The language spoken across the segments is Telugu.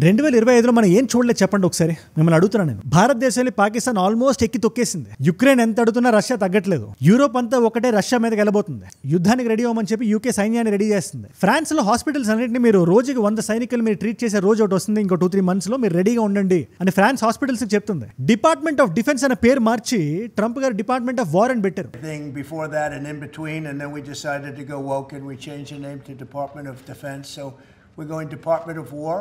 2025లో మనం ఏం చూడలేదు చెప్పండి ఒకసారి. మిమ్మల్ని అడుగుతున్నాను నేను. భారతదేశంలో పాకిస్తాన్ ఆల్మోస్ట్ ఎక్కి తొక్కేసింది. యుక్రెయిన్ ఎంత అడుగుతున్నా రష్యా తగ్గట్లేదు. యూరోప్ అంతా ఒకటే రష్యా మీదకి వెళ్ళబోతుంది. యుద్ధానికి రెడీ అవ్వమని చెప్పి యూకే సైన్యాన్ని రెడీ చేస్తుంది. ఫ్రాన్స్ లో హాస్పిటల్స్ అన్నింటినీ మీరు రోజుకి 100 సైనికులు మీరు ట్రీట్ చేసే రోజు ఒకటి వస్తుంది, ఇంకో 2-3 months లో మీరు రెడీగా ఉండండి అని ఫ్రాన్స్ హాస్పిటల్స్ చెప్తుంది. డిపార్ట్మెంట్ ఆఫ్ డిఫెన్స్ అనే పేరు మార్చి ట్రంప్ గారు డిపార్ట్మెంట్ ఆఫ్ వార్ అని పెట్టారు. Before that and in between, and then we decided to go woke and we changed the name to Department of Defense. So we're going Department of War.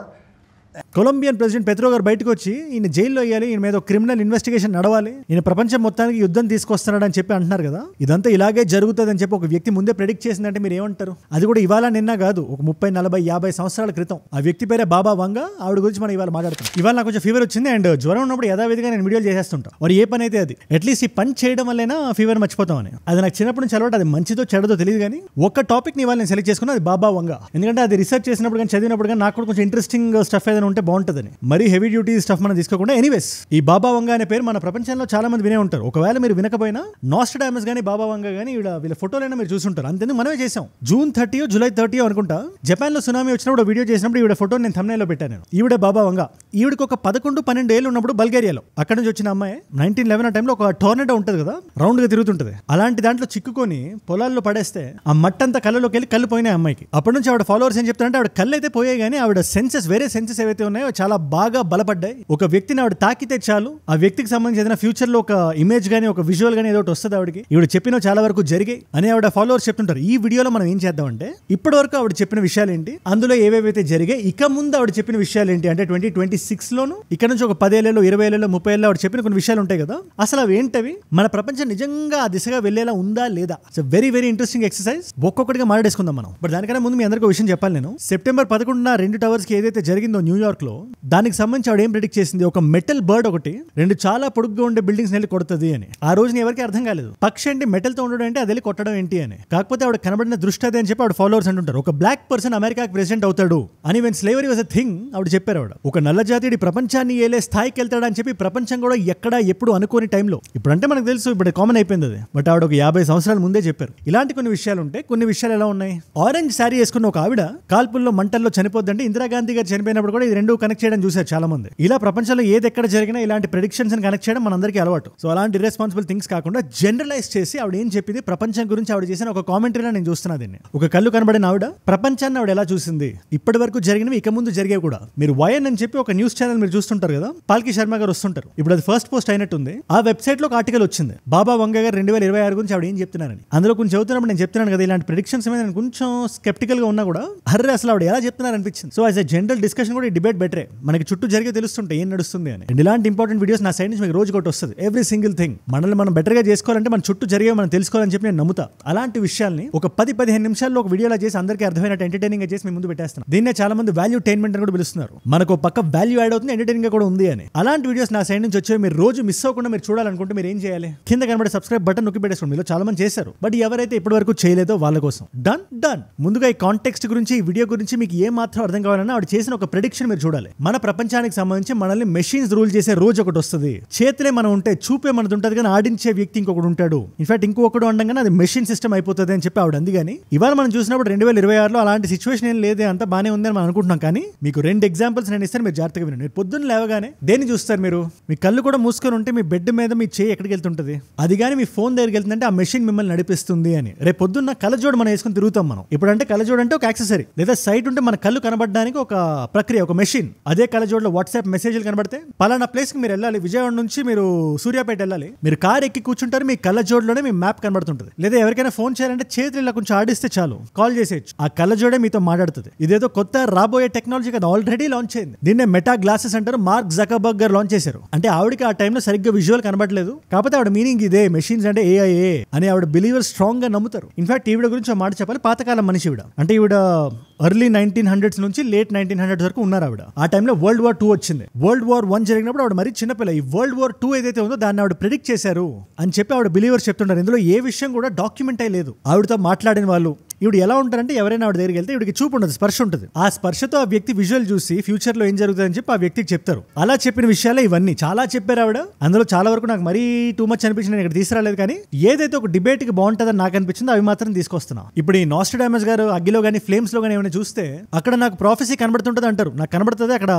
Colombian president petro గారు బయటకు వచ్చి ఈయన జైల్లో వేయాలి, ఈయన మీద క్రిమినల్ ఇన్వెస్టిగేషన్ నడవాలి, ఈయన ప్రపంచం మొత్తానికి యుద్ధం తీసుకొస్తున్నాడు అని చెప్పి అంటున్నారు కదా. ఇదంతా ఇలాగే జరుగుతుంది అని చెప్పి ఒక వ్యక్తి ముందే ప్రెడిక్ట్ చేసిందంటే మీరు ఏమంటారు? అది కూడా ఇవాళ నిన్న కాదు, ఒక 30, 40, 50 సంవత్సరాల క్రితం. ఆ వ్యక్తి పేరే బాబా వంగా. ఆవిడ గురించి మనం ఇవాళ మాట్లాడుతాం. ఇవాళ నాకు కొంచెం ఫీవర్ వచ్చింది అండ్ జ్వరం ఉన్నప్పుడు యథావిధిగా నేను వీడియోలు చేసేస్తుంటాను. మరి ఏ పని అయితే అది అట్లీస్ట్ ఈ పని చేయడం వల్లైనా ఫీవర్ మర్చిపోతామని. అది నాకు చిన్నప్పటి నుంచి అలవాటు. అది మంచిదో చెడదో తెలియదు కానీ ఒక్క టాపిక్ ని ఇవాళ నేను సెలెక్ట్ చేసుకున్నా, అది బాబా వంగా. ఎందుకంటే అది రీసెర్చ్ చేసినప్పుడు కానీ చదివినప్పుడు కానీ నాకు కూడా కొంచెం ఇంట్రెస్టింగ్ స్టఫ్ ఏదైనా ఉంటే బాగుంటుందని. మరీ హెవీ డ్యూటీ స్టఫ్ మనం తీసుకోకుండా. ఎనీవేస్, ఈ బాబా వంగా అనే పేరు మన ప్రపంచంలో చాలా మంది వినే ఉంటారు. ఒకవేళ మీరు వినకపోయినా నాస్ట్రాడామస్ గానీ బాబా వంగా గానీ వీళ్ళ ఫోటోలైనా మీరు చూసుంటారు. అంతేందుకు మనమే చేసాం. జూన్ 30, జూలై 30 అనుకుంటా జపాన్ లో సునామీ వచ్చినప్పుడు వీడియో చేసినప్పుడు ఈవిడ ఫోటో నేను థంబ్నైల్లో పెట్టాను. ఈవిడ బాబా వంగా. ఈవిడకి ఒక 11-12 ఏళ్ళు ఉన్నప్పుడు బల్గేరియాలో అక్కడ నుంచి వచ్చిన అమ్మాయి 1911 ఆ టైంలో ఒక టోర్నడో ఉంటుంది కదా, రౌండ్ గా తిరుగుతుంటది. అలాంటి దాంట్లో చిక్కుకొని పొలాల్లో పడేస్తే ఆ మట్టంతా కళ్ళలోకి వెళ్ళి కళ్ళు పోయినాయి అమ్మాయికి. అప్పటి నుంచి ఆవిడ ఫాలోవర్స్ ఏం చెప్తారంటే ఆవిడ కళ్ళు అయితే పోయాయి కానీ ఆవిడ సెన్సెస్, వేరే సెన్సెస్ ఏవైతే ఉన్నాయో చాలా బాగా బలపడ్డాయి. ఒక వ్యక్తిని ఆవిడ తాకితే చాలు ఆ వ్యక్తికి సంబంధించి ఏదైనా ఫ్యూచర్ లో ఒక ఇమేజ్ గానీ ఒక విజువల్ గానీ ఏదో వస్తుంది ఆవిడకి. ఈవిడ చెప్పిన చాలా వరకు జరిగాయి అని ఆవిడ ఫాలోవర్స్ చెప్తుంటారు. ఈ వీడియోలో మనం ఏం చేద్దామంటే ఇప్పటి వరకు ఆవిడ చెప్పిన విషయాలు ఏంటి, అందులో ఏవేవైతే జరిగాయి, ఇక ముందు ఆవిడ చెప్పిన విషయాలు ఏంటి అంటే 2026 లోను ఇక్కడ నుంచి ఒక 10 ఏళ్ళలో 20 ఏళ్ళలో 30 ఏళ్ళలో ఆవిడ చెప్పిన కొన్ని విషయాలు ఉంటాయి కదా, అసలు అవి ఏంటవి, మన ప్రపంచం నిజంగా ఆ దిశగా వెళ్లేలా ఉందా లేదా. It's very very interesting exercise. ఒక్కొక్కటిగా మాట్లాడేసుకుందాం మనం. బట్ దానికన్నా ముందు మీ అందరికీ విషయం చెప్పాలి. నేను సెప్టెంబర్ 11న 2 టవర్స్ కి ఏదైతే జరిగిందో న్యూయార్క్ లో, దానికి సంబంధించి ఆవిడ ఏం ప్రెడిక్ట్ చేసింది, ఒక మెటల్ బర్డ్ ఒకటి 2 చాలా పొడుగ్గా ఉండే బిల్డింగ్స్ వెళ్ళి కొడుతుంది అని. ఆ రోజున ఎవరికి అర్థం కాలేదు పక్షి ఏంటి మెటల్ తో ఉండడం ఏంటి, అది వెళ్ళి కొట్టడం ఏంటి అని. కాకపోతే ఆవిడ కనబడిన దృష్టి అదే అని చెప్పి ఆవిడ ఫాలోవర్స్ అంటుంటారు. ఒక బ్లాక్ పర్సన్ అమెరికాకి ప్రెసిడెంట్ అవుతాడు అని, when slavery was a thing ఆవిడ చెప్పారు. ఆవిడ ఒక నల్ల జాతీయుడి ప్రపంచాన్ని ఏలే స్థాయికి వెళ్తాడు అని చెప్పి ప్రపంచం కూడా ఎక్కడ ఎప్పుడు అనుకోని టైంలో, ఇప్పుడంటే మనకు తెలుసు ఇప్పుడు కామన్ అయిపోయింది అది, బట్ ఆవిడ ఒక 50 సంవత్సరాల ముందే చెప్పారు. ఇలాంటి కొన్ని విషయాలు ఉంటాయి. కొన్ని విషయాలు ఎలా ఉన్నాయి, ఆరెంజ్ శారీ వేసుకున్న ఒక ఆవిడ కాల్పుల్లో మంటల్లో చనిపోద్దంటే ఇందిరాగాంధీ గారు చనిపోయినప్పుడు కూడా ఇది 2 కనెక్ట్ చేయడం చూశారు చాలా మంది. ఇలా ప్రపంచంలో ఏది ఎక్కడ జరిగినా ఇలాంటి ప్రెడిక్షన్స్ కనెక్ట్ చేయడం మనందరికీ అలవాటు. సో అలాంటి ఇర్రెస్పాన్సిబుల్ థింగ్స్ కాకుండా జనరలైజ్ చేసి ఆవిడ ఏం చెప్పింది ప్రపంచం గురించి ఆవిడ చేసిన ఒక కామెంటరీలో నేను చూస్తున్నా దీన్ని. ఒక కళ్ళు కనబడిన ఆవిడ ప్రపంచాన్ని ఆవిడ ఎలా చూసింది, ఇప్పటి వరకు జరిగినవి ఇక ముందు జరిగే కూడా. మీరు వైఎన్ అని చెప్పి ఒక న్యూస్ ఛానల్ మీరు చూస్తుంటారు కదా, పాల్కి శర్మ గారు వస్తుంటారు. ఇప్పుడు అది ఫస్ట్ పోస్ట్ అయినట్టుంది. ఆ వెబ్సైట్ లో ఒక ఆర్టికల్ వచ్చింది బాబా వంగా గారు 2026 గురించి ఆవిడ ఏం చెప్తున్నారని. అందులో కొంచెం చదువుతున్నప్పుడు నేను చెప్తున్నాను కదా, ఇలాంటి ప్రెడిక్షన్స్ మీద నేను కొంచెం స్కెప్టికల్ గా ఉన్నా కూడా అర్రే అసలు ఆవిడ ఎలా చెప్తున్నారు అనిపించింది. So as a general discussion కూడా ఈ డిబేట్ బెటరే. మనకి చుట్టూ జరిగే తెలుస్తుంటే ఏం నడుస్తుంది అని. ఇలాంటి ఇంపార్టెంట్ వీడియోస్ నా సైడ్ నుంచి మీకు రోజు ఒకటి వస్తుంది. ఎవ్రీ సింగిల్ థింగ్ మనల్ని మనం బెటర్ గా చేసుకోవాలంటే మన చుట్టూ జరిగే మనం తెలుసుకోవాలని చెప్పి నేను నమ్ముతా. అలాంటి విషయాల్ని ఒక 10-15 నిమిషాల్లో ఒక వీడియోలా చేసి అందరికీ అర్థమైనట్టు ఎంటర్టైనింగ్ గా చేసి మీ ముందు పెట్టేస్తాను. దీన్నే చాలా మంది వాల్యూ టైన్మెంట్ అని కూడా పిలుస్తున్నారు. మనకు పక్క వాల్యూ యాడ్ అవుతుంది, ఎంటర్టైనింగ్ గా కూడా ఉంది అని. అలాంటి వీడియోస్ నా సైడ్ నుంచి వచ్చే మీరు రోజు మిస్ అవ్వకుండా మీరు చూడాలనుకుంటే మీరు ఏం చేయాలి, కింద కనబడే సబ్స్క్రైబ్ బటన్ నొక్కి పెట్టేసుకోండి. మీలో చాలా మంది చేశారు, బట్ ఎవరైతే ఇప్పటి వరకు చేయలేదో వాళ్ళ కోసం డన్. ముందుగా ఈ కాంటెక్స్ట్ గురించి, ఈ వీడియో గురించి మీకు ఏ మాత్రం అర్థం కావాలన్నా ఆవిడ చేసిన ఒక ప్రెడిక్షన్ మీరు చూడాలి. మన ప్రపంచానికి సంబంధించి మనల్ని మెషిన్స్ రూల్ చేసే రోజు ఒకటి వస్తుంది. చేతులే మనం ఉంటే చూపే మనది ఉంటుంది కానీ ఆడించే వ్యక్తి ఇంకొకటి ఉంటాడు. ఇన్ఫాక్ట్ ఇంకొకడు ఉండగానే అది మెషిన్ సిస్టమ్ అయిపోతుంది అని చెప్పి ఆవిడ అంది. కానీ ఇవాళ మనం చూసినప్పుడు 2026లో అలాంటి సిచ్యువేషన్ ఏం లేదే, అంతా బానే ఉందని మనం అనుకుంటున్నాం. కానీ మీకు 2 ఎగ్జాంపుల్స్ నేను ఇస్తాను, మీరు జాగ్రత్తగా వినండి. మీరు పొద్దున్న లేవగానే దేన్ని చూస్తారు, మీరు మీ కళ్ళు కూడా మూసుకొని ఉంటే మీ బెడ్ మీద మీ చేయి ఎక్కడికి వెళ్తుంటుంది, అది కానీ మీ ఫోన్ దగ్గరికి వెళ్తుందంటే ఆ మెషిన్ మిమ్మల్ని నడిపిస్తుంది అని. రేపు పొద్దున్న కళ్ళజోడు మనం వేసుకుని తిరుగుతాం. మనం ఇప్పుడంటే కళ్ళజోడు అంటే ఒక యాక్సెసరీ, లేదా సైట్ ఉంటే మన కళ్ళు కనబడడానికి ఒక ప్రక్రియ, ఒక మెషిన్. అదే కళ్ళజోడులో వాట్సాప్ మెసేజ్లు కనబడితే పలానా ప్లేస్ కి మీరు వెళ్ళాలి, విజయవాడ నుంచి మీరు సూర్యాపేట వెళ్ళాలి, మీరు కార్ ఎక్కి కూర్చుంటారు, మీ కళ్ళజోడులోనే మీ మ్యాప్ కనబడుతుంటుంది. లేదా ఎవరికైనా ఫోన్ చేయాలంటే చేతులు ఇలా కొంచెం ఆడిస్తే చాలు కాల్ చేసేయచ్చు, ఆ కళ్ళజోడే మీతో మాట్లాడుతుంది. ఇదేదో కొత్త రాబోయే టెక్నాలజీ కదా, ఆల్రెడీ లాంచ్ అయింది. దీన్నే మెటా గ్లాసెస్ అంటారు. మార్క్ జకర్బర్గ్ గారు లాంచ్ చేశారు. అంటే ఆవిడకి ఆ టైంలో సరిగ్గా విజువల్ కనబడలేదు, కాకపోతే ఆవిడ మీనింగ్ ఇదే, మెషిన్స్ అంటే ఏఐఏ అని ఆవిడ బిలీవర్స్ స్ట్రాంగ్ గా నమ్ముతారు. ఇన్ఫాక్ట్ ఈవిడ గురించి ఒక మాట చెప్పాలి, పాతకాలం మనిషి ఈవిడ. అంటే ఈవిడ ఎర్లీ 1900s నుంచి లేట్ 1900s వరకు ఉన్నారు ఆవిడ. ఆ టైంలో World War II వచ్చింది. World War I జరిగినప్పుడు ఆవిడ మరి చిన్నపిల్ల. ఈ World War II ఏదైతే ఉందో దాన్ని ఆవిడ ప్రెడిక్ట్ చేశారు అని చెప్పి ఆవిడ బిలీవర్స్ చెప్తుంటారు. ఇందులో ఏ విషయం కూడా డాక్యుమెంట్ అయ్యి లేదు. ఆవిడతో మాట్లాడిన వాళ్ళు, ఇవిడు ఎలా ఉంటారంటే ఎవరైనా ఆవిడ దగ్గరికి వెళ్తే ఇవిడికి చూపు ఉండదు, స్పర్శ ఉంటుంది. ఆ స్పర్శతో ఆ వ్యక్తి విజువల్ చూసి ఫ్యూచర్ లో ఏం జరుగుతుందని చెప్పి ఆ వ్యక్తికి చెప్తారు. అలా చెప్పిన విషయాలే ఇవన్నీ చాలా చెప్పారు ఆవిడ. అందులో చాలా వరకు నాకు మరీ టూ మచ్ అనిపించింది, నేను ఇక్కడ తీసుకురాలేదు. కానీ ఏదైతే ఒక డిబేట్ కి బాగుంటుందని నాకు అనిపించిందో అవి మాత్రం తీసుకొస్తున్నా. ఇప్పుడు ఈ నాస్ట్రాడమస్ గారు అగ్గిలో కానీ ఫ్లేమ్స్ లో కానీ ఏమైనా చూస్తే అక్కడ నాకు ప్రాఫెసీ కనబడుతుంటది అంటారు, నాకు కనబడుతుంది అక్కడ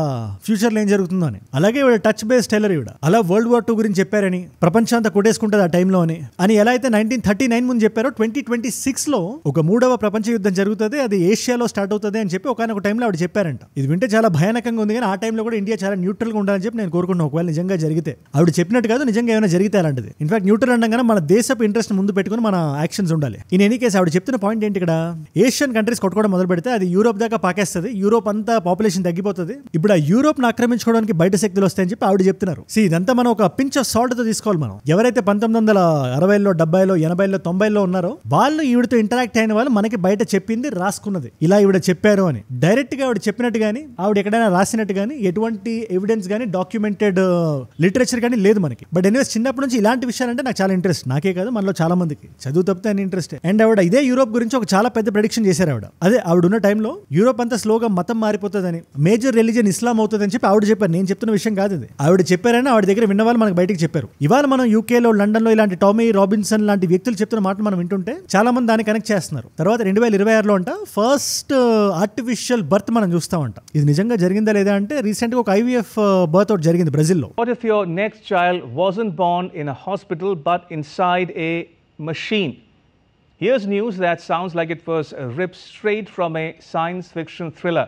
ఫ్యూచర్ లో ఏం జరుగుతుందో అని. అలాగే ఇవిడ టచ్ బేస్ టెల్లర్ ఇవిడ. అలా వరల్డ్ వార్ 2 గురించి చెప్పారని, ప్రపంచం అంతా కొట్టేసుకుంటుంది ఆ టైంలో అని ఎలా అయితే 1939 ముందు చెప్పారో 2026 లో ఒక 3వ ప్రపంచ యుద్ధం జరుగుతుంది, అది ఏషియాలో స్టార్ట్ అవుతుంది అని చెప్పి ఒకనొక టైంలో ఆవిడ చెప్పారంట. ఇది వింటే చాలా భయానకంగా ఉంది, కానీ ఆ టైంలో కూడా ఇండియా చాలా న్యూట్రల్ గా ఉండాలని చెప్పి నేను కోరుకుంటున్నాను. ఒకవేళ నిజంగా జరిగితే, ఆవిడ చెప్పినట్టు కాదు, నిజంగా ఏమైనా జరిగితే అలాంటిది. ఇన్ఫాక్ట్ న్యూట్రల్ అనగానే మన దేశపు ఇంట్రెస్ట్ ముందు పెట్టుకుని మన యాక్షన్స్ ఉండాలి. ఇన్ ఎనీ కేసు ఆవిడ చెప్తున్న పాయింట్ ఏంటి, ఇక్కడ ఏషియన్ కంట్రీస్ కొట్టుకోవడం మొదలు పెడితే అది యూరోప్ దాకా పాకేస్తుంది, యూరోప్ అంతా పాపులేషన్ తగ్గిపోతుంది. ఇప్పుడు ఆ యూరోప్ ను ఆక్రమించుకోవడానికి బయట శక్తులు వస్తాయని చెప్పి ఆవిడ చెప్తున్నారు. ఇదంతా మనం ఒక పించ్ ఆఫ్ సాల్ట్ తో తీసుకోవాలి. మనం ఎవరైతే 1960లో 70లో 80లో 90లో ఉన్నారో వాళ్ళు ఈవిడతో ఇంటరాక్ట్ అయిన వాళ్ళు మనకి బయట చెప్పింది రాసుకున్నది, ఇలా ఈవిడ చెప్పారు అని. డైరెక్ట్ గా ఆవిడ చెప్పినట్టు గానీ ఆవిడ ఎక్కడైనా రాసినట్టు గానీ ఎటువంటి ఎవిడెన్స్ గానీ డాక్యుమెంటెడ్ లిటరేచర్ కానీ లేదు మనకి. బట్ ఎనీవేస్ చిన్నప్పటి నుంచి ఇలాంటి విషయాలంటే నాకు చాలా ఇంట్రెస్ట్, నాకే కాదు మనలో చాలా మందికి చదువు తప్పితే అని ఇంట్రెస్ట్. అండ్ ఆవిడ ఇదే యూరోప్ గురించి ఒక చాలా పెద్ద ప్రెడిక్షన్ చేశారు ఆవిడ. అదే ఆవిడ ఉన్న టైంలో యూరోప్ అంతా స్లోగా మతం మారిపోతుందని, మేజర్ రిలీజియన్ ఇస్లాం అవుతుందని చెప్పి ఆవిడ చెప్పారు. నేను చెప్తున్న విషయం కాదు ఇది, ఆవిడ చెప్పారని ఆవిడ దగ్గర విన్న వాళ్ళు మనకు బయటకు చెప్పారు. ఇవాళ మనం యూకేలో లండన్ లో ఇలాంటి టామీ రాబిన్సన్ లాంటి వ్యక్తులు చెప్తున్న మాటలు మనం వింటుంటే చాలా మంది దాన్ని కనెక్ట్ చేస్తున్నారు. తర్వాత 2026లో అంట ఫస్ట్ ఆర్టిఫిషియల్ బర్త్ మనం చూస్తామంట. ఇది నిజంగా జరిగిందా లేదా అంటే రీసెంట్ గా ఒక IVF బర్త్ ఒకటి జరిగింది బ్రెజిల్లో. What if your next child wasn't born in a hospital but inside a machine? Here's news that sounds like it was ripped straight from a science fiction thriller,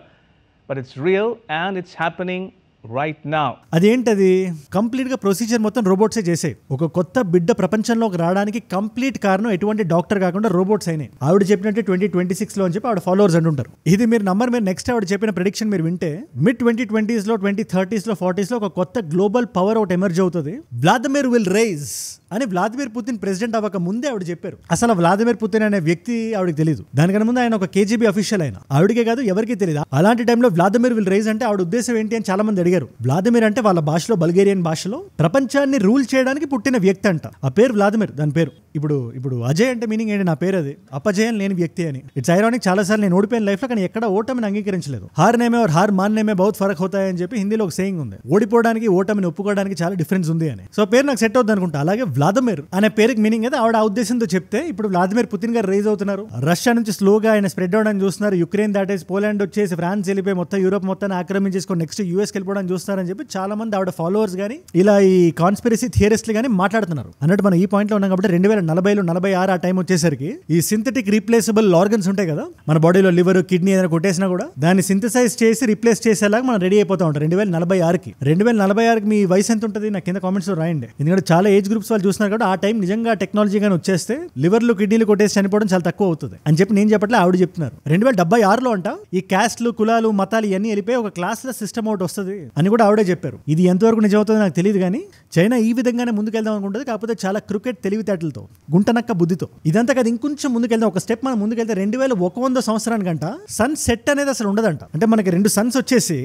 but it's real and it's happening right now. అదేంటది? కంప్లీట్ గా ప్రొసీజర్ మొత్తం రోబోట్సే చేసాయి. ఒక కొత్త బిడ్డ ప్రపంచంలోకి రావడానికి కంప్లీట్ కారణం ఎటువంటి డాక్టర్ కాకుండా రోబోట్స్ అయినాయి. ఆవిడ చెప్పినట్టు 2026లో అని చెప్పి ఆవిడ ఫాలోవర్స్ అంటుంటారు. ఇది మీరు నమ్మరు. మీరు నెక్స్ట్ ఆవిడ చెప్పిన ప్రెడిక్షన్ మీరు వింటే మిడ్ 2020s లో 2030s లో 40s లో ఒక కొత్త గ్లోబల్ పవర్ ఒకటి ఎమర్జ్ అవుతుంది. వ్లాదిమిర్ విల్ రైజ్ అని వ్లాదిమిర్ పుతిన్ ప్రెసిడెంట్ అవ్వక ముందే ఆవిడ చెప్పారు. అసలు వ్లాదిమిర్ పుతిన్ అనే వ్యక్తి ఆవిడకి తెలియదు. దానికన్నా ముందు ఆయన ఒక KGB అఫీషియల్ అయిన, ఆవిడకే కాదు ఎవరికి తెలియదు. అలాంటి టైంలో వ్లాదిమిర్ విల్ రైజ్ అంటే ఆవిడ ఉద్దేశం ఏంటి అని చాలా మంది అడిగారు. వ్లాదిమిర్ అంటే వాళ్ళ భాషలో, బల్గేరియన్ భాషలో ప్రపంచాన్ని రూల్ చేయడానికి పుట్టిన వ్యక్తి అంట. ఆ పేరు వ్లాదిమిర్, దాని పేరు. ఇప్పుడు అజయ్ అంటే మీనింగ్ ఏంటి? నా పేరు అది, అపజయం లేని వ్యక్తి అని. ఇట్స్ ఐరానిక్, చాలా సార్లు నేను ఓడిపోయిన లైఫ్ లో కానీ ఎక్కడ ఓటమిని అంగీకరించలేదు. హార్ నేమే और हार मानने में बहुत फर्क होता है అని చెప్పి హిందీలో ఒక సేయింగ్ ఉంది. ఓడిపోవడానికి ఓటమిని ఒప్పుకోవడానికి చాలా డిఫరెన్స్ ఉంది అని. సో పేరు నాకు సెట్ అవుతుంది అనుకుంటా. అలాగే వ్లాదిమిర్ అనే పేరుకి మీనింగ్ అయితే ఆవిడ ఆ ఉద్దేశంతో చెప్తే ఇప్పుడు వ్లాదిమిర్ పుతిన్ గారు రైజ్ అవుతున్నారు. రష్యా నుంచి స్లోగా ఆయన స్ప్రెడ్ అవడానికి చూస్తున్నారు. యుక్రెయిన్ దాటేసి పోలాండ్ వచ్చేసి ఫ్రాన్స్ వెళ్ళిపోయి మొత్తం యూరోప్ మొత్తాన్ని ఆక్రమించేసుకొని నెక్స్ట్ యూఎస్కి వెళ్ళిపోవడానికి చూస్తున్నారని చెప్పి చాలా మంది ఆవిడ ఫాలోవర్స్ కానీ ఇలా ఈ కాన్స్పిరసీ థియరిస్టులు కానీ మాట్లాడుతున్నారు. అన్నట్టు మనం ఈ పాయింట్ లో ఉన్నాం కాబట్టి 2040లో 46 ఆ టైం వచ్చేసరికి ఈ సింథటిక్ రీప్లేసబుల్ ఆర్గన్స్ ఉంటాయి కదా మన బాడీలో, లివర్, కిడ్నీ ఏదైనా కొట్టేసినా కూడా దాన్ని సింథసైజ్ చేసి రిప్లేస్ చేసేలాగా మనం రెడీ అయిపోతా ఉంటాం 2046కి. 2046కి మీ వయసు ఎంత ఉంటుంది నాకు కింద కామెంట్స్ లో రాయండి. ఎందుకంటే చాలా ఏజ్ గ్రూప్స్ వాళ్ళు చూస్తున్నారు కాబట్టి ఆ టైం నిజంగా టెక్నాలజీ గానీ వచ్చేస్తే లివర్లు, కిడ్నీలు కొట్టేసి చనిపోవడం చాలా తక్కువ అవుతుంది అని చెప్పి నేను చెప్పట్లే, ఆవిడ చెప్తున్నారు. 2076లో అంట ఈ క్యాస్ట్లు, కులాలు, మతాలు ఇవన్నీ వెళ్ళిపోయి ఒక క్లాస్లెస్ సిస్టమ్ ఒకటి వస్తుంది అని కూడా ఆవిడే చెప్పారు. ఇది ఎంతవరకు నిజమవుతుందో నాకు తెలియదు కానీ చైనా ఈ విధంగానే ముందుకెళ్దాం అనుకుంటుంది. కాకపోతే చాలా క్రికెట్ తెలివితేటలతో, గుంటనక్క బుద్ధితో. ఇదంతా కదా ఇంకొంచెం ముందుకెళ్దాం, ఒక స్టెప్ మనం ముందుకెళ్తే 2100 సంవత్సరానికంట సన్ సెట్ అనేది అసలు ఉండదంట. అంటే మనకి 2 సన్స్ వచ్చేసి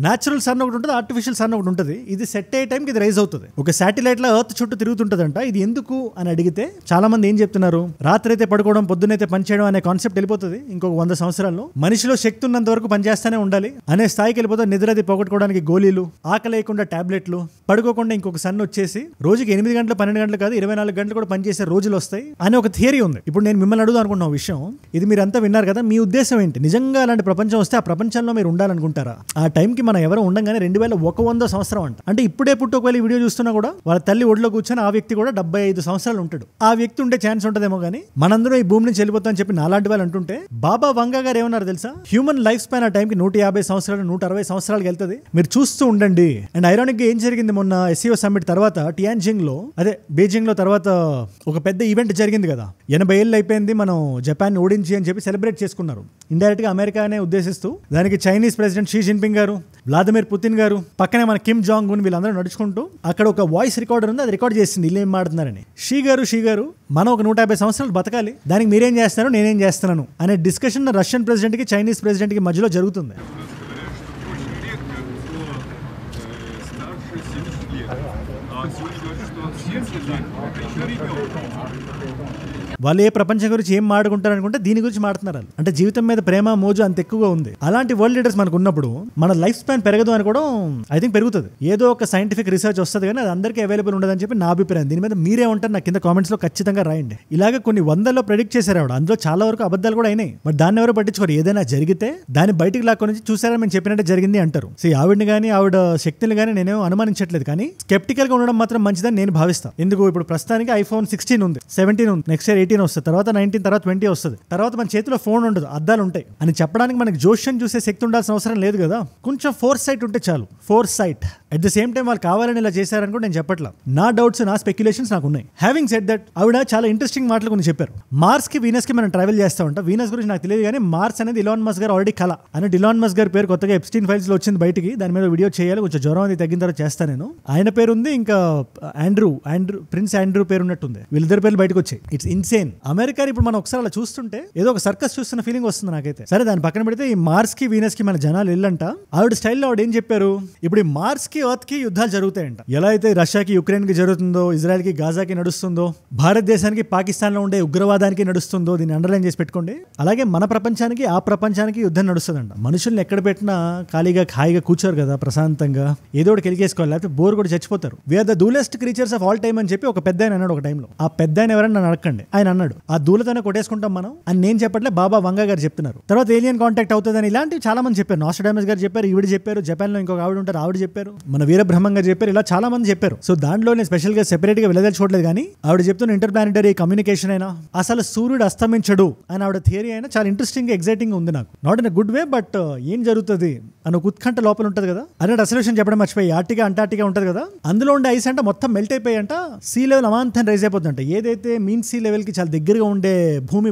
న్యాచురల్ సన్ ఒకటి ఉంటుంది, ఆర్టిఫిషియల్ సన్ ఒకటి ఉంటుంది. ఇది సెట్ అయ్యే టైంకి ఇది రైజ్ అవుతుంది. ఒక శాటిలైట్ లా ఎర్త్ చుట్టూ తిరుగుతుంటదంట. ఇది ఎందుకు అని అడిగితే చాలా మంది ఏం చెప్తున్నారు, రాత్రి అయితే పడుకోవడం, పొద్దునైతే పనిచేయడం అనే కాన్సెప్ట్ వెళ్ళిపోతుంది. ఇంకొక 100 సంవత్సరాల్లో మనిషిలో శక్తి ఉన్నంత వరకు పనిచేస్తూనే ఉండాలి అనే స్థాయికి వెళ్ళిపోతుంది. నిద్రది పోగొట్టుకోవడానికి గోళీలు, ఆకలి లేకుండా టాబ్లెట్లు, పడుకోకుండా ఇంకొక సన్ వచ్చేసి రోజుకి 8 గంటలు 12 గంటలు కాదు 24 గంటలు కూడా పనిచేసే రోజులు వస్తాయి అని ఒక థియరీ ఉంది. ఇప్పుడు నేను మిమ్మల్ని అడుగుదాం అనుకుంటున్న విషయం ఇది, మీరు అంతా విన్నారు కదా, మీ ఉద్దేశం ఏంటి? నిజంగా అలాంటి ప్రపంచం వస్తే ఆ ప్రపంచంలో మీరు ఉండాలనుకుంటారా? ఆ టైంకి మనం ఎవరు ఉండగానే 2100 సంవత్సరం అంట. అంటే ఇప్పుడే పుట్టి ఒకవేళ వీడియో చూస్తున్నా కూడా వాళ్ళ తల్లి ఒడిలో కూర్చొని ఆ వ్యక్తి కూడా 75 సంవత్సరాలు ఉంటాడు. ఆ వ్యక్తి ఉండే ఛాన్స్ ఉంటదేమో కానీ మనందరూ ఈ భూమి నుంచి వెళ్ళిపోతామని చెప్పి నాలాంటి వాళ్ళు అంటుంటే, బాబా వంగా గారు ఏమన్నారు తెలుసా, హ్యూమన్ లైఫ్ స్పాన్ ఆ టైంకి 150 సంవత్సరాలు 160 సంవత్సరాలకు వెళ్తుంది, మీరు చూస్తూ ఉండండి. అండ్ ఐరానిక్ గా ఏం జరిగింది, మొన్న SCO సమ్మిట్ తర్వాత టియాన్జింగ్ లో, అదే బీజింగ్ లో తర్వాత ఒక పెద్ద ఈవెంట్ జరిగింది కదా, 80 ఏళ్ళు అయిపోయింది మనం జపాన్ ఓడించి అని చెప్పి సెలబ్రేట్ చేసుకున్నారు. ఇండైరెక్ట్ గా అమెరికానే ఉద్దేశిస్తూ దానికి చైనీస్ ప్రెసిడెంట్ షీ జిన్పింగ్ గారు, వ్లాదిమిర్ పుతిన్ గారు, పక్కనే మన కిమ్ జాంగ్ ఉన్ వీళ్ళందరూ నడుచుకుంటూ అక్కడ ఒక వాయిస్ రికార్డర్ ఉంది, అది రికార్డ్ చేసింది వీళ్ళు ఏం మాట్లాడుతున్నారని. షీ గారు మనం ఒక 150 సంవత్సరాలు బతకాలి, దానికి మీరేం చేస్తున్నారు, నేనేం చేస్తున్నాను అనే డిస్కషన్ రష్యన్ ప్రెసిడెంట్ కి చైనీస్ ప్రెసిడెంట్ కి మధ్యలో జరుగుతుంది. వాళ్ళు ఏ ప్రపంచం గురించి ఏం మాడుకుంటారు అనుకుంటే దీని గురించి మాడుతున్నారు. అంటే జీవితం మీద ప్రేమ మోజు అంత ఎక్కువగా ఉంది. అలాంటి వరల్డ్ లీడర్స్ మనకు ఉన్నప్పుడు మన లైఫ్ స్పాన్ పెరగదు అనుకోవడం ఐ థింక్ పెరుగుతుంది. ఏదో ఒక సైంటిఫిక్ రీసెర్చ్ వస్తుంది కానీ అది అందరికీ అవైలబుల్ ఉండదని చెప్పి నా అభిప్రాయం. దీని మీద మీరే ఉంటారు నాకు కింద కామెంట్స్ లో ఖచ్చితంగా రాయండి. ఇలాగే కొన్ని వందల్లో ప్రెడిక్ట్ చేశారు ఆవిడ, అందులో చాలా వరకు అబద్ధాలు కూడా అయినాయి. బట్ దాన్ని ఎవరు పట్టించుకోరు. ఏదైనా జరిగితే దాన్ని బయటికి లాక్కొని చూసారా మేము చెప్పినట్టే జరిగింది అంటారు. సో ఆవిడని కానీ ఆవిడ శక్తిని కానీ నేనేం అనుమానించట్లేదు, కానీ స్కెప్టికల్ గా ఉండడం మాత్రం మంచిదని నేను భావిస్తాను. ఎందుకు ఇప్పుడు ప్రస్తుతానికి ఐఫోన్ 16 ఉంది, 17 ఉంది, నెక్స్ట్ ఇయర్ 18 వస్తుంది, తర్వాత 19, తర్వాత 20 వస్తుంది, తర్వాత మన చేతిలో ఫోన్ ఉండదు, అద్దాలు ఉంటాయి అని చెప్పడానికి మనకి జోష్యం చూసే శక్తి ఉండాల్సిన అవసరం లేదు కదా. కొంచెం ఫోర్ సైట్ ఉంటే చాలు. Foresight at the same time వాళ్ళు కావాలని ఇలా చేశారని కూడా నేను చెప్పట్లా. నా డౌట్స్ నా స్పెక్యులేషన్స్ నాకు ఉన్నాయి. హ్యావింగ్ సెడ్ దట్ ఆవిడ చాలా ఇంట్రెస్టింగ్ మాటలు కొన్ని చెప్పారు. మార్స్ కి వీనస్ కి మనం ట్రావెల్ చేస్తా ఉంటాం. వీనస్ గురించి నాకు తెలియదు కానీ మార్స్ అనేది ఇలాన్ మస్క్ గారు ఆల్రెడీ కల అని ఇలాన్ మస్క్ గారి పేరు కొత్తగా ఎప్స్టీన్ ఫైల్స్ లో వచ్చింది బయటికి. దాని మీద వీడియో చేయాలి, కొంచెం జ్వరం అది తగ్గిన తర్వాత చేస్తాను నేను. ఆయన పేరు ఉంది, ఇంకా ప్రిన్స్ ఆండ్రూ పేరు ఉన్నట్టుంది. వీళ్ళిద్దరు పేర్లు బయటకు వచ్చాయి. It's insane. అమెరికా ఇప్పుడు మనం ఒకసారి అలా చూస్తుంటే ఏదో ఒక సర్కస్ చూస్తున్న ఫీలింగ్ వస్తుంది నాకైతే. సరే దాని పక్కన పెడితే ఈ మార్స్ కి వీనస్ కి మన జనాలు వెళ్ళంట. ఆవిడ స్టైల్లో ఆవిడ ఏం చెప్పారు, ఇప్పుడు ఈ మార్స్ కి ఎర్త్ కి యుద్ధాలు జరుగుతాయంట. ఎలా అయితే రష్యాకి యుక్రెయిన్ కి జరుగుతుందో, ఇజ్రాయెల్ కి గాజాకి నడుస్తుందో, భారతదేశానికి పాకిస్తాన్ లో ఉండే ఉగ్రవాదానికి నడుస్తుందో, దీన్ని అండర్లైన్ చేసి పెట్టుకోండి. అలాగే మన ప్రపంచానికి ఆ ప్రపంచానికి యుద్ధం నడుస్తుందంట. మనుషుల్ని ఎక్కడ పెట్టినా ఖాళీగా హాయిగా కూర్చోరు కదా ప్రశాంతంగా, ఏదో ఒకటి కెలికేసుకోవాలి, లేకపోతే బోర్ కూడా చచ్చిపోతారు. We are the dullest creatures of all time అని చెప్పి ఒక పెద్ద ఆయన అన్నాడు ఒక టైంలో. ఆ పెద్ద ఆయన ఎవరైనా నన్ను అడగండి, ఆయన అన్నాడు ఆ దూలతోనే కొట్టేసుకుంటాం మనం అని. నేను చెప్పట్లే, బాబా వంగా గారు చెప్తున్నారు. తర్వాత ఏలియన్ కాంటాక్ట్ అవుతుందని ఇలాంటివి చాలా మంది చెప్పారు. నాస్ట్రాడమస్ గారు చెప్పారు, ఈవిడ చెప్పారు, జపాన్ లో ఇంకొక ఆవిడ ఉంటారు ఆవిడ చెప్పారు, మన వీరబ్రహ్మం గారు చెప్పారు, ఇలా చాలా మంది చెప్పారు. సో దాంట్లో నేను స్పెషల్ గా సెపరేట్ గా వెళ్ళదలుచుకోవట్లేదు, కానీ ఆవిడ చెప్తున్న ఇంటర్ ప్లానెటరీ కమ్యూనికేషన్ అయినా, అసలు సూర్యుడు అస్తమించడు అని ఆవిడ థియరీ అయినా చాలా ఇంట్రెస్టింగ్ ఎగ్జైటింగ్ ఉంది నాకు. Not in good way, but ఏం జరుగుతుంది అని ఒక ఉత్కంఠ లోపల ఉంటుంది కదా. అదే అసలేషన్ చెప్పడం మర్చిపోయి, ఆర్టికా అంటార్టికా ఉంటుంది కదా, అందులో ఉండే ఐస్ అంటే మొత్తం మెల్ట్ అయిపోయాయంట. సీ లెవెల్ అమాంతం రైజ్ అయిపోతుందంట. ఏదైతే మీన్ సీ లెవెల్ కి చాలా దగ్గరగా ఉండే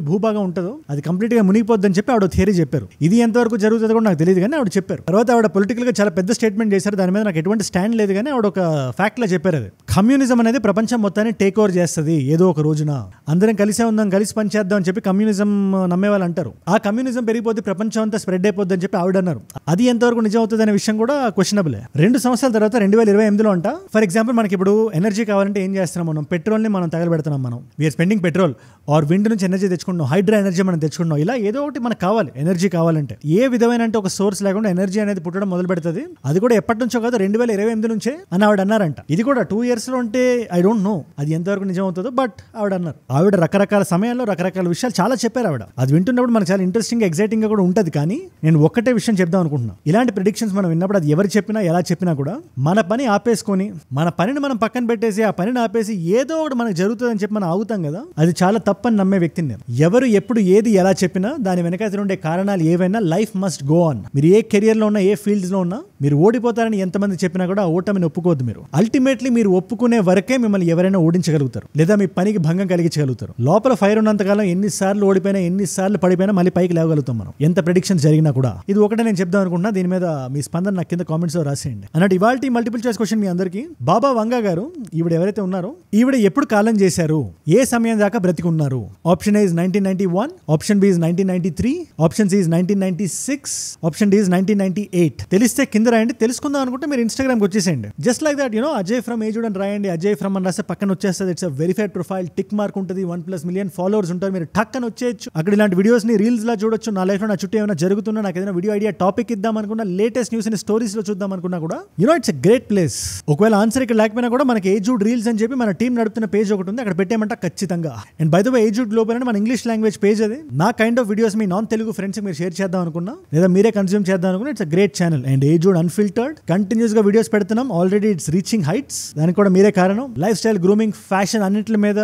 భూభాగం ఉంటుందో అది కంప్లీట్ గా మునిగిపోద్దని చెప్పి ఆవిడ థియరీ చెప్పారు. ఇది ఎంతవరకు జరుగుతుందో కూడా నాకు తెలియదు, కానీ ఆవిడ చెప్పారు. తర్వాత ఆవిడ పొలిటికల్ గా చాలా పెద్ద స్టేట్మెంట్ చేశారు. దాని మీద నాకు ఎటువంటి స్టాండ్ లేదు, కానీ ఆవిడ ఒక ఫ్యాక్ట్ లా చెప్పారు. అది కమ్యూనిజం అనేది ప్రపంచం మొత్తాన్ని టేక్ ఓవర్ చేస్తుంది ఏదో ఒక రోజున. అందరం కలిసే ఉందాం, కలిసి పనిచేద్దాం అని చెప్పి కమ్యూనిజం నమ్మే వాళ్ళు అంటారు. ఆ కమ్యూనిజం పెరిగిపోతే ప్రపంచం అంతా స్ప్రెడ్ అయిపోద్ది అని చెప్పి ఆవిడ అన్నారు. అది ఎంతవరకు నిజం అవుతుంది అనే విషయం కూడా క్వశ్చనబుల్. 2 సంవత్సరాల తర్వాత 2028లో అంట, ఫర్ ఎగ్జాంపుల్ మనకి ఇప్పుడు ఎనర్జీ కావాలంటే ఏం చేస్తున్నాం మనం, పెట్రోల్ ని మనం తగలబెడుతున్నాం. మనం we are spending petrol or wind నుంచి ఎనర్జీ తెచ్చుకుంటున్నాం, హైడ్రో ఎనర్జీ మనం తెచ్చుకుంటున్నాం. ఇలా ఏదో ఒకటి మనకు కావాలి ఎనర్జీ కావాలంటే. ఏ విధమైన అంటే ఒక సోర్స్ లేకుండా ఎనర్జీ అనేది పుట్టడం మొదలు పెడుతుంది. అది కూడా ఎప్పటి నుంచో కాదు, 2028 నుంచే అని ఆవిడ అన్నారంట. ఇది కూడా 2 years లో ఉంటే ఐ డోంట్ నో అది ఎంతవరకు నిజం అవుతుందో, బట్ ఆవిడ అన్నారు. ఆవిడ రకరకాల సమయాల్లో రకరకాల విషయాలు చాలా చెప్పారు ఆవిడ. అది వింటున్నప్పుడు మనకు చాలా ఇంట్రెస్టింగ్ ఎగ్జైటింగ్ గా కూడా ఉంటుంది. కానీ నేను ఒక్కటే విషయం చెప్దాం అనుకుంటున్నా, ఇలాంటి ప్రిడిక్షన్స్ మనం విన్నప్పుడు అది ఎవరు చెప్పినా ఎలా చెప్పినా కూడా మన పని ఆపేసుకొని, మన పనిని మనం పక్కన పెట్టేసి ఆ పనిని ఆపేసి ఏదో ఒకటి మనకు జరుగుతుందని చెప్పి మనం ఆగుతాం కదా, అది చాలా తప్పని నమ్మే వ్యక్తిని నేను. ఎవరు ఎప్పుడు ఏది ఎలా చెప్పినా దాని వెనకాల ఉండే కారణాలు ఏవైనా, లైఫ్ మస్ట్ గో ఆన్. మీరు ఏ కెరియర్ లో ఉన్నా, ఏ ఫీల్డ్స్ లో ఉన్నా, మీరు ఓడిపోతారని ఎంతమంది చెప్పినా కూడా ఆ ఓటమిని ఒప్పుకోవద్దు. మీరు అల్టిమేట్లీ మీరు ఒప్పుకునే వరకే మిమ్మల్ని ఎవరైనా ఓడించగలుగుతారు, లేదా మీ పనికి భంగం కలిగించగలుగుతారు. లోపల ఫైర్ ఉన్నంతకాలం ఎన్నిసార్లు ఓడిపోయినా, ఎన్నిసార్లు పడిపోయినా మళ్ళీ పైకి లేవగలుగుతాం మనం, ఎంత ప్రెడిక్షన్స్ జరిగినా కూడా. ఇది ఒకటే నేను చెప్దాం అనుకుంటున్నా. దీని మీద మీ స్పందన నాకు కింద కామెంట్స్ లో రాసేయండి. అన్నట్టు ఇవాళ మల్టిపుల్ చాయిస్ క్వశ్చన్ మీ అందరికి. బాబా వంగా గారు, ఈవిడ ఎవరైతే ఉన్నారో ఈవిడ ఎప్పుడు కాలం చేశారు, ఏ సమయం దాకా బ్రతికి ఉన్నారు? Option A is 1991, option B is 1993, option C is 1996, option D is 1998. తెలిస్తే కింద రాయండి. తెలుసుకుందాం అనుకుంటే మీరు ఇన్స్టాగ్రామ్ కి వచ్చేసేయండి. Just like that, Ajay from ఏజుడ్ అని రాయండి. అజయ్ ఫ్రమ్ అని రాస్తే పక్కన వచ్చేస్తుంది. It's a verified profile, tick mark ఉంటుంది, 1+ million ఫాలోవర్స్ ఉంటారు. మీరు టక్ అని వచ్చేయచ్చు. అక్కడ ఇలాంటి వీడియోస్ ని రీల్స్ లా చూడొచ్చు. నా లైఫ్ లో నా చుట్టూ ఏమైనా జరుగుతున్నా, నాకు ఏదైనా వీడియో ఐడియా టాపిక్ ఇద్దాం అనుకున్నా, లేటెస్ట్ న్యూస్ ని స్టోరీస్ లో చూద్దాం అనుకున్నా కూడా ఇట్స్ అ గ్రేట్ ప్లేస్. ఒకవేళ ఆన్సర్ ఇక్కడ లేకపోయినా కూడా మనకి ఏజుడ్ రీల్స్ అని చెప్పి మన టీం నడుపుతున్న పేజ్ ఒకటి ఉంది, అక్కడ పెట్టేమంట ఖచ్చితంగా. అండ్ బై ద వే ఏజుడ్ గ్లోబల్ అంటే మన ఇంగ్లీష్ లాంగ్వేజ్ పేజ్. అది నా కైండ్ ఆఫ్ వీడియోస్ మీ నాన్ తెలుగు ఫ్రెండ్స్ మీరు షేర్ చేద్దాం అనుకున్నా, లేదా మీరే కన్స్యూమ్ చేద్దాం అనుకున్నా, it's a great channel. And ఏజుడ్ అన్ఫిల్టర్డ్ కంటిన్యూస్ గా వీడియోస్ పెడుతున్నాం. Already it's reaching heights. దానికి కూడా మీరే కారణం. లైఫ్ స్టైల్, గ్రూమింగ్, ఫ్యాషన్ అన్నింటి మీద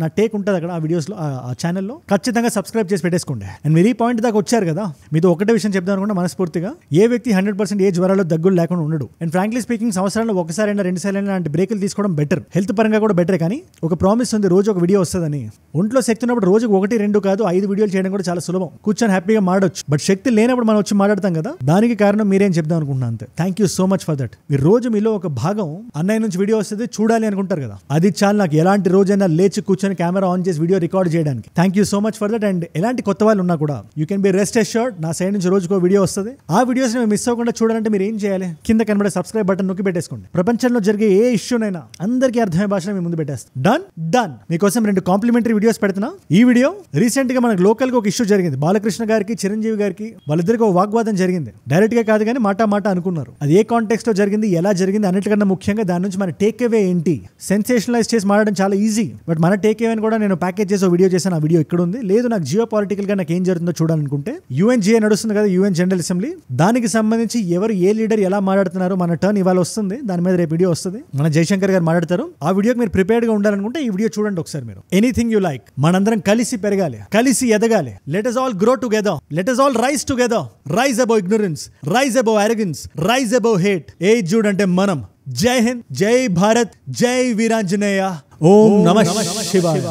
నా టేక్ ఉంటుంది అక్కడ ఆ వీడియోస్ లో, ఆ ఛానల్లో. ఖచ్చితంగా సబ్స్క్రైబ్ చేసి పెట్టేసుకోండి. అండ్ మీరు ఈ పాయింట్ దాకా వచ్చారు కదా, మీతో ఒకటే విషయం చెప్దాం అనుకుంటే మనస్ఫూర్తిగా, ఏ వ్యక్తి 100% ఏ జ్వరాలు దగ్గులు లేకుండా ఉండడు. అండ్ ఫ్రాంక్లీ స్పీకింగ్ సంవత్సరాల్లో ఒకసారైనా 2 సార్లు లాంటి బ్రేకులు తీసుకోవడం బెటర్. హెల్త్ పరంగా కూడా బెటర్. కానీ ఒక ప్రామిస్ ఉంది, రోజు ఒక వీడియో వస్తుందని. ఒంట్లో శక్తి ఉన్నప్పుడు రోజుకు 1, 2 కాదు 5 వీడియోలు చేయడం కూడా చాలా సులభం. కూర్చొని హ్యాపీగా మాడొచ్చు. బట్ శక్తి లేనప్పుడు మనం వచ్చి మాట్లాడతాం కదా, దానికి కారణం మీరేం చెప్దాం చెప్దాం అనుకుంటున్నాను అంతే. Thank you so much for that. మీరు రోజు మీలో ఒక భాగం అన్నయ్య నుంచి వీడియో వస్తుంది చూడాలి అనుకుంటారు కదా, అది చాలా నాకు ఎలాంటి రోజైనా లేచి కూర్చొని కెమెరా ఆన్ చేసి వీడియో రికార్డ్ చేయడానికి. Thank you so much for that. And ఎలాంటి కొత్త వాళ్ళు ఉన్నా కూడా you can be rest assured, నా సైడ్ నుంచి రోజుకో వీడియో వస్తుంది. ఆ వీడియోస్ మిస్ అవ్వకుండా చూడాలంటే మీరు ఏం చేయాలి, కింద కనబడే సబ్స్క్రైబ్ బటన్ నొక్కి పెట్టేసుకోండి. ప్రపంచంలో జరిగే ఏ ఇష్యూనైనా అందరికీ అర్థమయ్యే భాషలో మీ ముందు పెట్టేస్తాం. డన్. మీకోసం 2 కాంప్లిమెంటరీ వీడియోస్ పెడుతున్నా. ఈ వీడియో రీసెంట్ గా మనకు లోకల్ గా ఒక ఇష్యూ జరిగింది. బాలకృష్ణ గారికి చిరంజీవి గారికి వాళ్ళిద్దరికి ఒక వాగ్వాదం జరిగింది. డైరెక్ట్ గా కాదు కానీ మాట అనుకున్నారు. అది ఏ కాంటెక్స్ట్ లో జరిగింది, ఎలా జరిగింది, అన్నిటికన్నా ముఖ్యంగా దాని నుంచి మన టేక్ అవే ఏంటి. సెన్సేషనలైజ్ చేసి మాట్లాడడం చాలా ఈజీ, బట్ మన టేక్ అవే కూడా నేను ప్యాకేజ్ చేసి వీడియో చేశాను. ఆ వీడియో ఇక్కడ ఉంది. లేదు నాకు జియో పొలిటికల్ గా నాకు ఏం జరుగుతుందో చూడాలనుకుంటే UNGA నడుస్తుంది కదా, UN జనరల్ అసెంబ్లీ, దానికి సంబంధించి ఎవరు ఏ లీడర్ ఎలా మాట్లాడుతున్నారు మన టర్న్ ఇవాళ వస్తుంది. దాని మీద రేపు వీడియో వస్తుంది. మన జయశంకర్ గారు మాట్లాడతారు. ఆ వీడియోకి మీరు ప్రిపేర్డ్ గా ఉండాలనుకుంటే ఈ వీడియో చూడండి ఒకసారి. మీరు ఎనీథింగ్ యూ లైక్. మనందరం కలిసి పెరగాలి, కలిసి ఎదగాలి. Let us all grow together, let us all rise together, rise above ignorance, rise above arrogance, rise above hate. ఏ చూడంటే మనం. జై హింద్, జై భారత్, జై వీరాంజనేయ. ఓం నమః శివాయ.